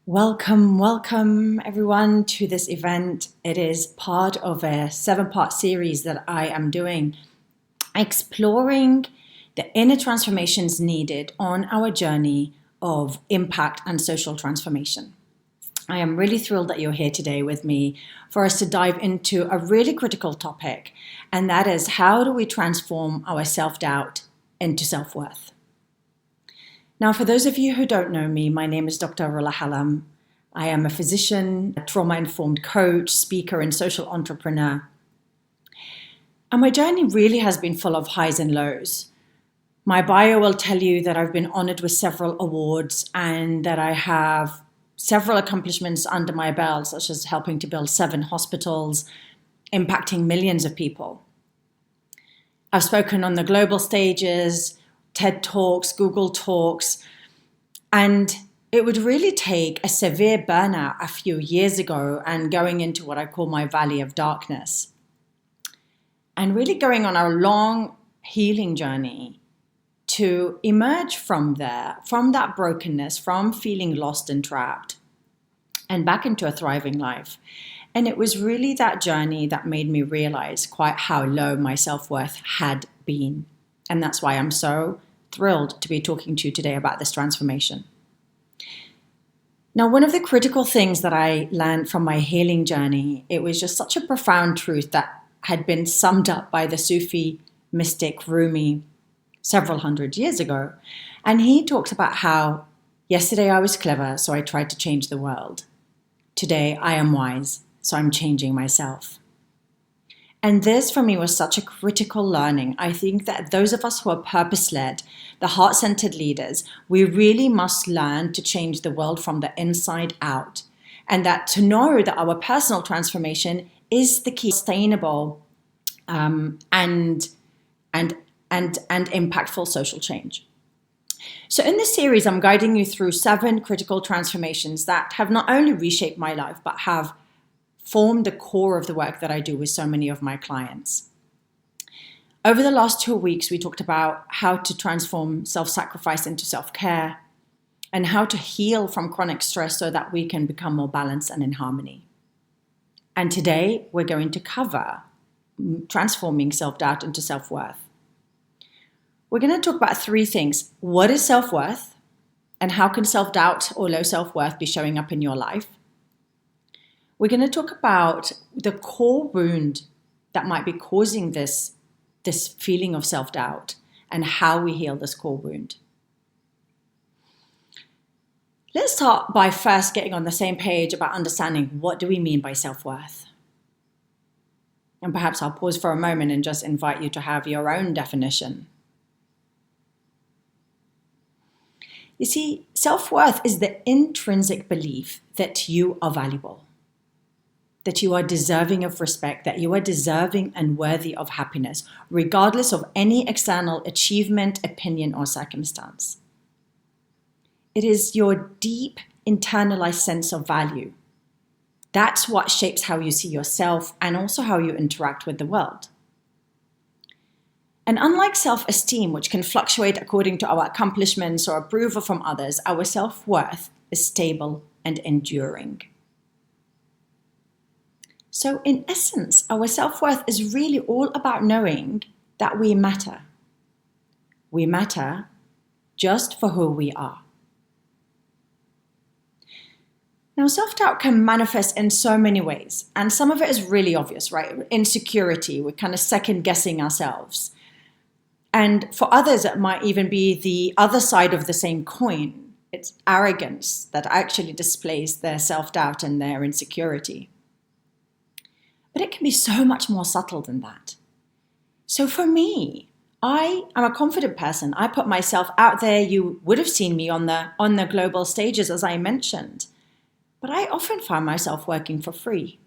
Welcome everyone to this event. It is part of a 7-part series that I am doing, exploring the inner transformations needed on our journey of impact and social transformation. I am really thrilled that you're here today with me for us to dive into a really critical topic, and that is, how do we transform our self-doubt into self-worth? Now, for those of you who don't know me, my name is Dr. Rola Hallam. I am a physician, a trauma-informed coach, speaker, and social entrepreneur. And my journey really has been full of highs and lows. My bio will tell you that I've been honored with several awards and that I have several accomplishments under my belt, such as helping to build 7 hospitals, impacting millions of people. I've spoken on the global stages, TED Talks, Google Talks, and it would really take a severe burnout a few years ago and going into what I call my valley of darkness, and really going on a long healing journey to emerge from there, from that brokenness, from feeling lost and trapped, and back into a thriving life. And it was really that journey that made me realize quite how low my self-worth had been. And that's why I'm so thrilled to be talking to you today about this transformation. Now, one of the critical things that I learned from my healing journey, it was just such a profound truth that had been summed up by the Sufi mystic Rumi several hundred years ago. And he talks about how yesterday I was clever, so I tried to change the world. Today I am wise, so I'm changing myself. And this for me was such a critical learning. I think that those of us who are purpose-led, the heart-centered leaders, we really must learn to change the world from the inside out. And that to know that our personal transformation is the key sustainable and impactful social change. So in this series, I'm guiding you through 7 critical transformations that have not only reshaped my life, but have formed the core of the work that I do with so many of my clients. Over the last 2 weeks, we talked about how to transform self-sacrifice into self-care and how to heal from chronic stress so that we can become more balanced and in harmony. And today, we're going to cover transforming self-doubt into self-worth. We're going to talk about 3 things. What is self-worth? And how can self-doubt or low self-worth be showing up in your life? We're going to talk about the core wound that might be causing this feeling of self-doubt and how we heal this core wound. Let's start by first getting on the same page about understanding what do we mean by self-worth. And perhaps I'll pause for a moment and just invite you to have your own definition. You see, self-worth is the intrinsic belief that you are valuable, that you are deserving of respect, that you are deserving and worthy of happiness, regardless of any external achievement, opinion, or circumstance. It is your deep internalized sense of value. That's what shapes how you see yourself and also how you interact with the world. And unlike self-esteem, which can fluctuate according to our accomplishments or approval from others, our self-worth is stable and enduring. So in essence, our self-worth is really all about knowing that we matter. We matter just for who we are. Now, self-doubt can manifest in so many ways, and some of it is really obvious, right? Insecurity, we're kind of second-guessing ourselves. And for others, it might even be the other side of the same coin. It's arrogance that actually displays their self-doubt and their insecurity. But it can be so much more subtle than that. So for me, I am a confident person. I put myself out there. You would have seen me on the global stages, as I mentioned. But I often find myself working for free.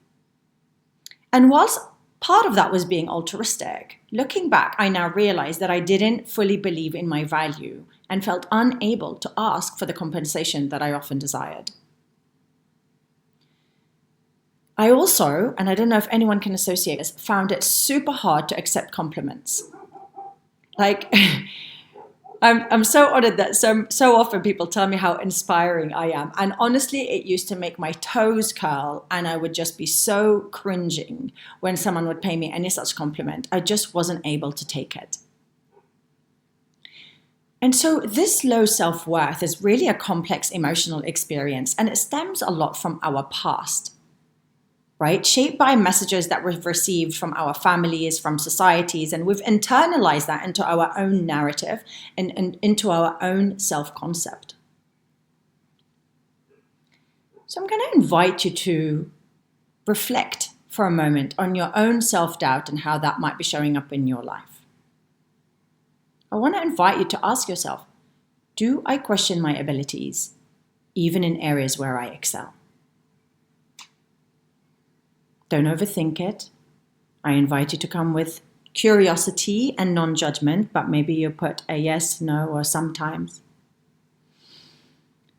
And whilst part of that was being altruistic, looking back, I now realize that I didn't fully believe in my value and felt unable to ask for the compensation that I often desired. I also, and I don't know if anyone can associate this, found it super hard to accept compliments. Like, I'm so honored that so often people tell me how inspiring I am. And honestly, it used to make my toes curl and I would just be so cringing when someone would pay me any such compliment. I just wasn't able to take it. And so this low self-worth is really a complex emotional experience, and it stems a lot from our past, right? Shaped by messages that we've received from our families, from societies, and we've internalized that into our own narrative and into our own self-concept. So I'm going to invite you to reflect for a moment on your own self-doubt and how that might be showing up in your life. I want to invite you to ask yourself, do I question my abilities, even in areas where I excel? Don't overthink it. I invite you to come with curiosity and non-judgment, but maybe you put a yes, no, or sometimes.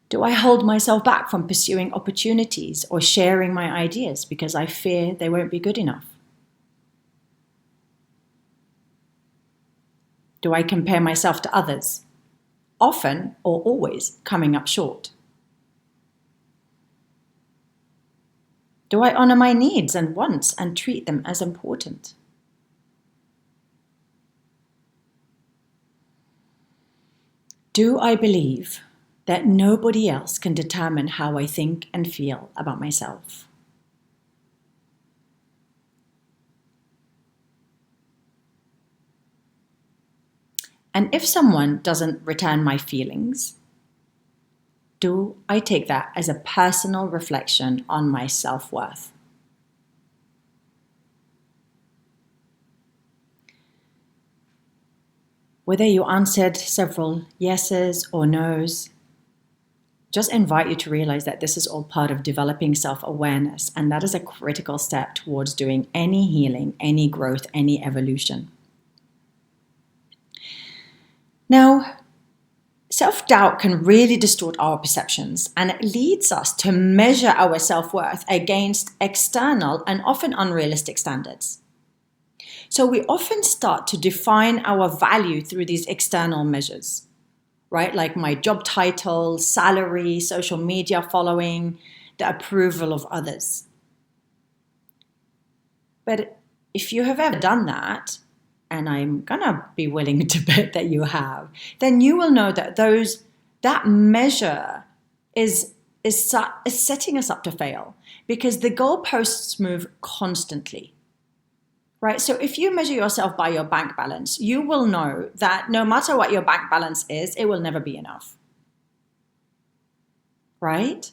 Do I hold myself back from pursuing opportunities or sharing my ideas because I fear they won't be good enough? Do I compare myself to others, often or always coming up short? Do I honor my needs and wants and treat them as important? Do I believe that nobody else can determine how I think and feel about myself? And if someone doesn't return my feelings, do I take that as a personal reflection on my self-worth? Whether you answered several yeses or nos, just invite you to realize that this is all part of developing self-awareness, and that is a critical step towards doing any healing, any growth, any evolution. Now, self-doubt can really distort our perceptions, and it leads us to measure our self-worth against external and often unrealistic standards. So we often start to define our value through these external measures, right? Like my job title, salary, social media following, the approval of others. But if you have ever done that, and I'm gonna be willing to bet that you have, then you will know that that measure is setting us up to fail, because the goalposts move constantly, right? So if you measure yourself by your bank balance, you will know that no matter what your bank balance is, it will never be enough, right?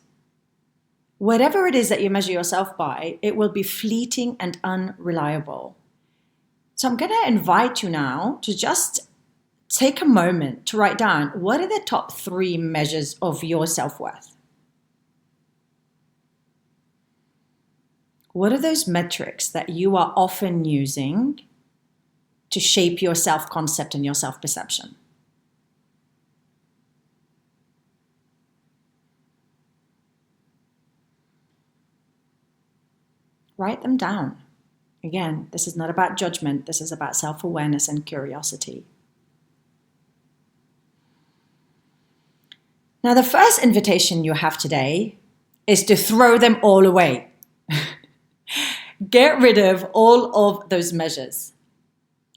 Whatever it is that you measure yourself by, it will be fleeting and unreliable. So I'm going to invite you now to just take a moment to write down, what are the top 3 measures of your self-worth? What are those metrics that you are often using to shape your self-concept and your self-perception? Write them down. Again, this is not about judgment. This is about self-awareness and curiosity. Now, the first invitation you have today is to throw them all away. Get rid of all of those measures.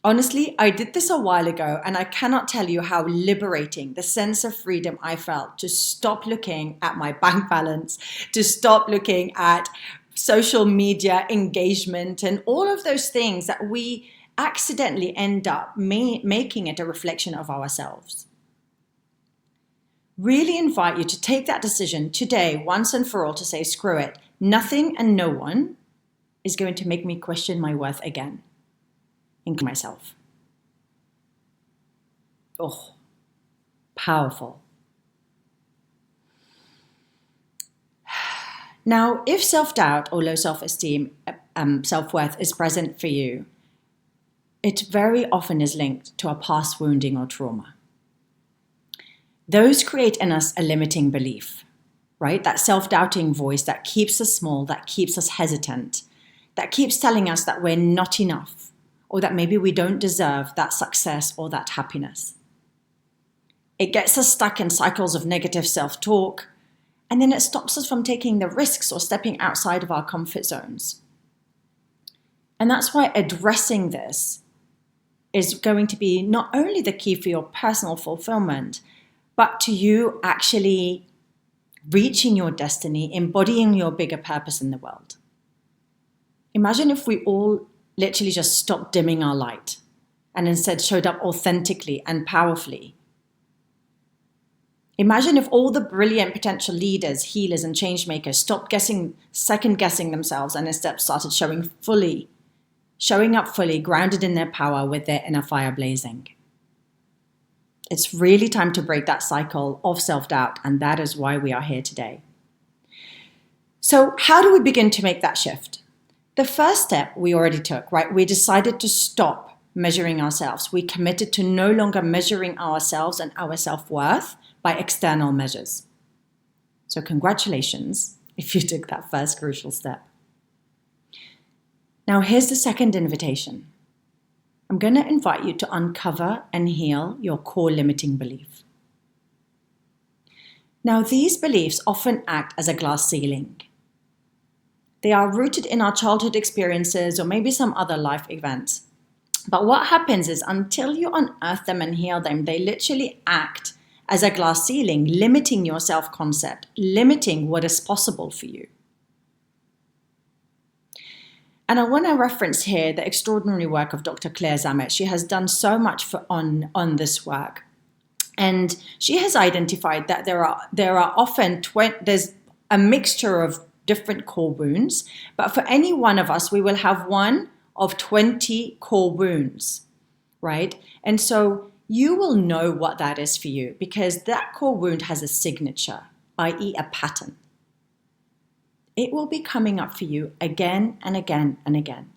Honestly, I did this a while ago, and I cannot tell you how liberating the sense of freedom I felt to stop looking at my bank balance, to stop looking at social media engagement and all of those things that we accidentally end up making it a reflection of ourselves. Really invite you to take that decision today, once and for all, to say, screw it. Nothing and no one is going to make me question my worth again, including myself. Oh, powerful. Now, if self-doubt or low self-esteem, self-worth is present for you, it very often is linked to a past wounding or trauma. Those create in us a limiting belief, right? That self-doubting voice that keeps us small, that keeps us hesitant, that keeps telling us that we're not enough, or that maybe we don't deserve that success or that happiness. It gets us stuck in cycles of negative self-talk, and then it stops us from taking the risks or stepping outside of our comfort zones. And that's why addressing this is going to be not only the key for your personal fulfillment, but to you actually reaching your destiny, embodying your bigger purpose in the world. Imagine if we all literally just stopped dimming our light and instead showed up authentically and powerfully. Imagine if all the brilliant potential leaders, healers, and change makers stopped second guessing themselves and instead started showing up fully, grounded in their power with their inner fire blazing. It's really time to break that cycle of self-doubt, and that is why we are here today. So how do we begin to make that shift? The first step we already took, right? We decided to stop measuring ourselves. We committed to no longer measuring ourselves and our self-worth by external measures. So congratulations if you took that first crucial step. Now here's the second invitation. I'm going to invite you to uncover and heal your core limiting belief. Now these beliefs often act as a glass ceiling. They are rooted in our childhood experiences or maybe some other life events. But what happens is until you unearth them and heal them, they literally act as a glass ceiling, limiting your self-concept, limiting what is possible for you. And I want to reference here the extraordinary work of Dr. Claire Zammit. She has done so much on this work. And she has identified that there are often, there's a mixture of different core wounds, but for any one of us, we will have one of 20 core wounds, right? And so you will know what that is for you because that core wound has a signature, i.e. a pattern. It will be coming up for you again and again and again.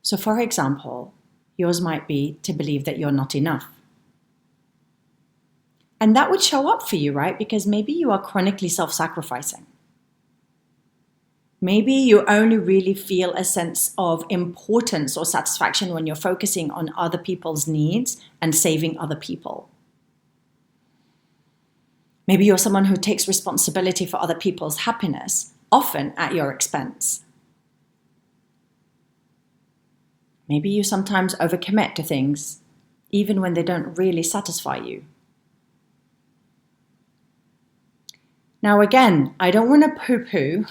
So for example, yours might be to believe that you're not enough. And that would show up for you, right? Because maybe you are chronically self-sacrificing. Maybe you only really feel a sense of importance or satisfaction when you're focusing on other people's needs and saving other people. Maybe you're someone who takes responsibility for other people's happiness, often at your expense. Maybe you sometimes overcommit to things, even when they don't really satisfy you. Now again, I don't want to poo-poo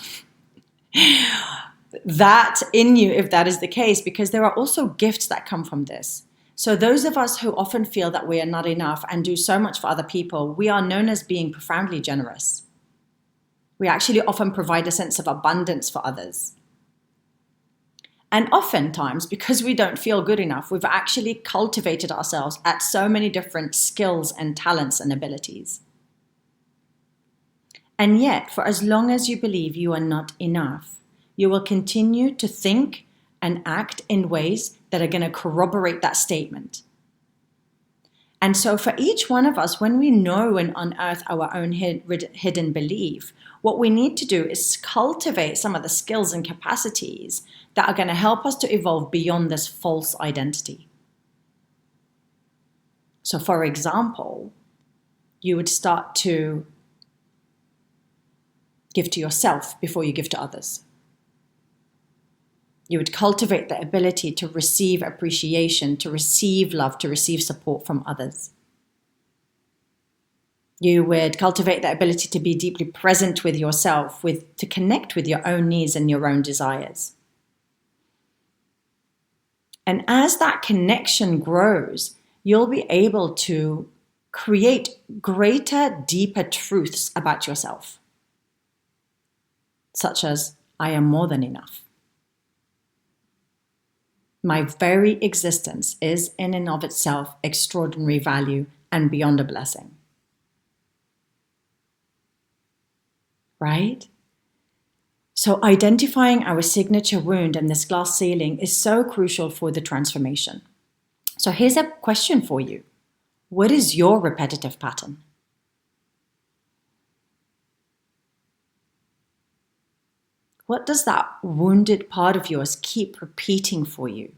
that in you if that is the case, because there are also gifts that come from this. So those of us who often feel that we are not enough and do so much for other people, we are known as being profoundly generous. We actually often provide a sense of abundance for others. And oftentimes, because we don't feel good enough, we've actually cultivated ourselves at so many different skills and talents and abilities. And yet, for as long as you believe you are not enough, you will continue to think and act in ways that are going to corroborate that statement. And so for each one of us, when we know and unearth our own hidden belief, what we need to do is cultivate some of the skills and capacities that are going to help us to evolve beyond this false identity. So for example, you would start to give to yourself before you give to others. You would cultivate the ability to receive appreciation, to receive love, to receive support from others. You would cultivate the ability to be deeply present with yourself, to connect with your own needs and your own desires. And as that connection grows, you'll be able to create greater, deeper truths about yourself, such as, I am more than enough. My very existence is in and of itself extraordinary value and beyond a blessing. Right? So identifying our signature wound and this glass ceiling is so crucial for the transformation. So here's a question for you. What is your repetitive pattern? What does that wounded part of yours keep repeating for you?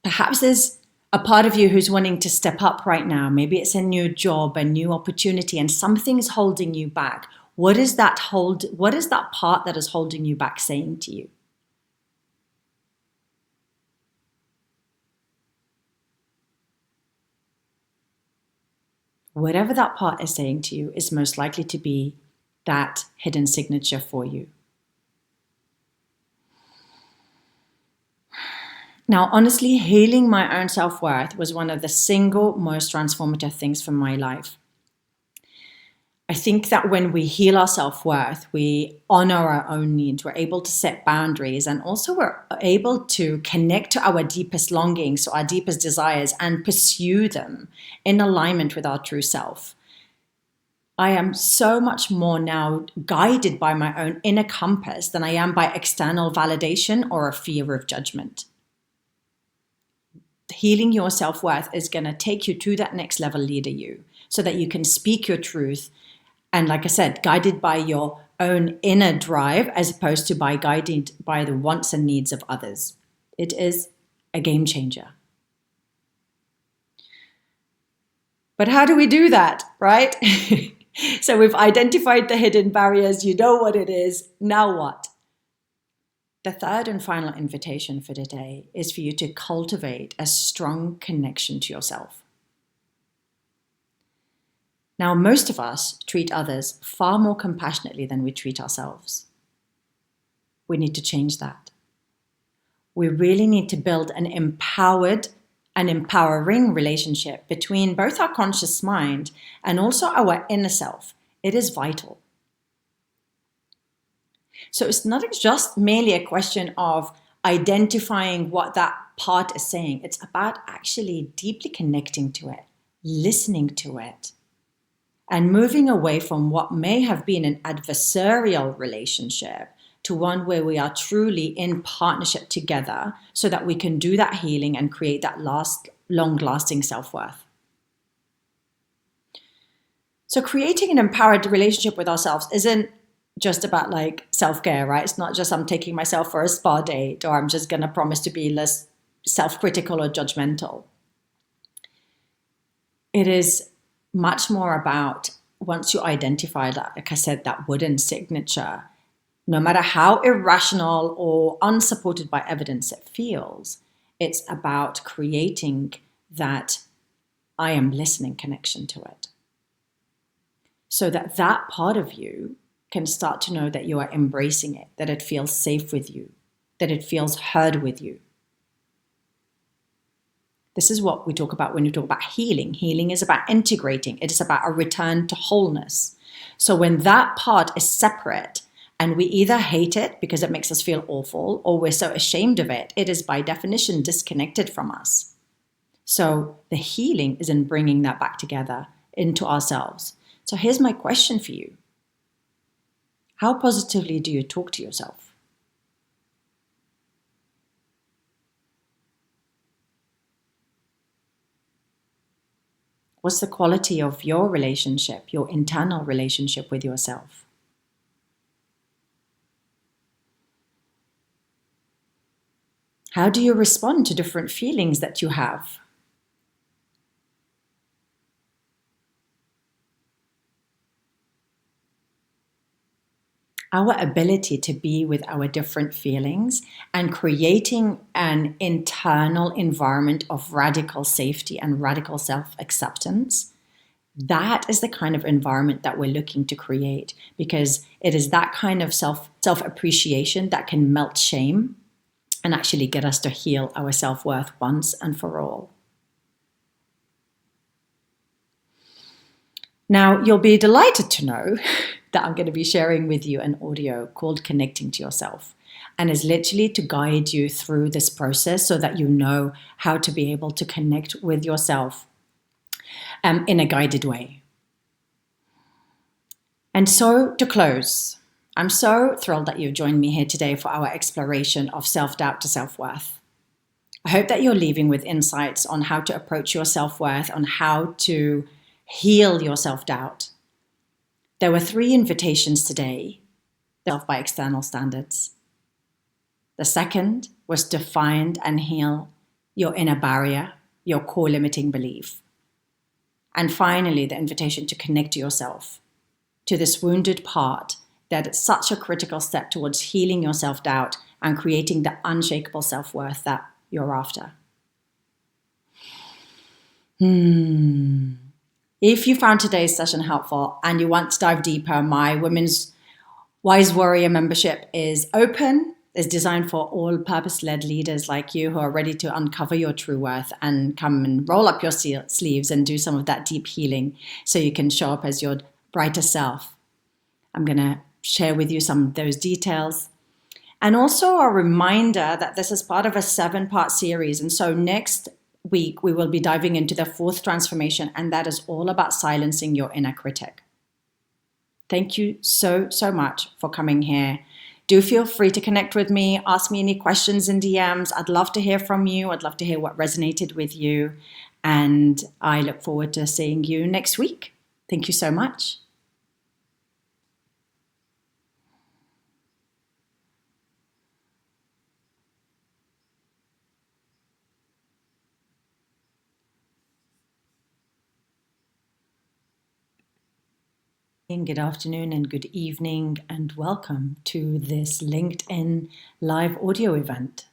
Perhaps there's a part of you who's wanting to step up right now. Maybe it's a new job, a new opportunity, and something's holding you back. What is that part that is holding you back saying to you? Whatever that part is saying to you is most likely to be that hidden signature for you. Now, honestly, healing my own self-worth was one of the single most transformative things for my life. I think that when we heal our self-worth, we honor our own needs, we're able to set boundaries, and also we're able to connect to our deepest longings, our deepest desires, and pursue them in alignment with our true self. I am so much more now guided by my own inner compass than I am by external validation or a fear of judgment. Healing your self-worth is going to take you to that next level leader you, so that you can speak your truth. And like I said, guided by your own inner drive as opposed to guided by the wants and needs of others. It is a game changer. But how do we do that, right? So we've identified the hidden barriers. You know what it is. Now what? The third and final invitation for today is for you to cultivate a strong connection to yourself. Now, most of us treat others far more compassionately than we treat ourselves. We need to change that. We really need to build an empowered and empowering relationship between both our conscious mind and also our inner self. It is vital. So it's not just merely a question of identifying what that part is saying. It's about actually deeply connecting to it, listening to it, and moving away from what may have been an adversarial relationship to one where we are truly in partnership together so that we can do that healing and create that long-lasting self-worth. So creating an empowered relationship with ourselves isn't just about like self-care, right? It's not just I'm taking myself for a spa date or I'm just going to promise to be less self-critical or judgmental. It is much more about, once you identify that, like I said, that wooden signature, no matter how irrational or unsupported by evidence it feels, it's about creating that I am listening connection to it. So that that part of you can start to know that you are embracing it, that it feels safe with you, that it feels heard with you. This is what we talk about when we talk about healing. Healing is about integrating. It is about a return to wholeness. So when that part is separate and we either hate it because it makes us feel awful or we're so ashamed of it, it is by definition disconnected from us. So the healing is in bringing that back together into ourselves. So here's my question for you. How positively do you talk to yourself? What's the quality of your relationship, your internal relationship with yourself? How do you respond to different feelings that you have? Our ability to be with our different feelings and creating an internal environment of radical safety and radical self-acceptance, that is the kind of environment that we're looking to create, because it is that kind of self-appreciation that can melt shame and actually get us to heal our self-worth once and for all. Now, you'll be delighted to know that I'm going to be sharing with you an audio called Connecting to Yourself, and is literally to guide you through this process so that you know how to be able to connect with yourself in a guided way. And so to close, I'm so thrilled that you've joined me here today for our exploration of self-doubt to self-worth. I hope that you're leaving with insights on how to approach your self-worth, on how to heal your self-doubt. There were 3 invitations today. Self by external standards. The second was to find and heal your inner barrier, your core limiting belief. And finally, the invitation to connect to yourself, to this wounded part that is such a critical step towards healing your self-doubt and creating the unshakable self-worth that you're after. If you found today's session helpful and you want to dive deeper, my Women's Wise Warrior membership is open. It's designed for all purpose-led leaders like you who are ready to uncover your true worth and come and roll up your sleeves and do some of that deep healing so you can show up as your brighter self. I'm going to share with you some of those details. And also a reminder that this is part of a 7-part series. And so next week, we will be diving into the 4th transformation, and that is all about silencing your inner critic. Thank you so, so much for coming here. Do feel free to connect with me, ask me any questions in DMs. I'd love to hear from you. I'd love to hear what resonated with you. And I look forward to seeing you next week. Thank you so much. Good afternoon and good evening, and welcome to this LinkedIn live audio event.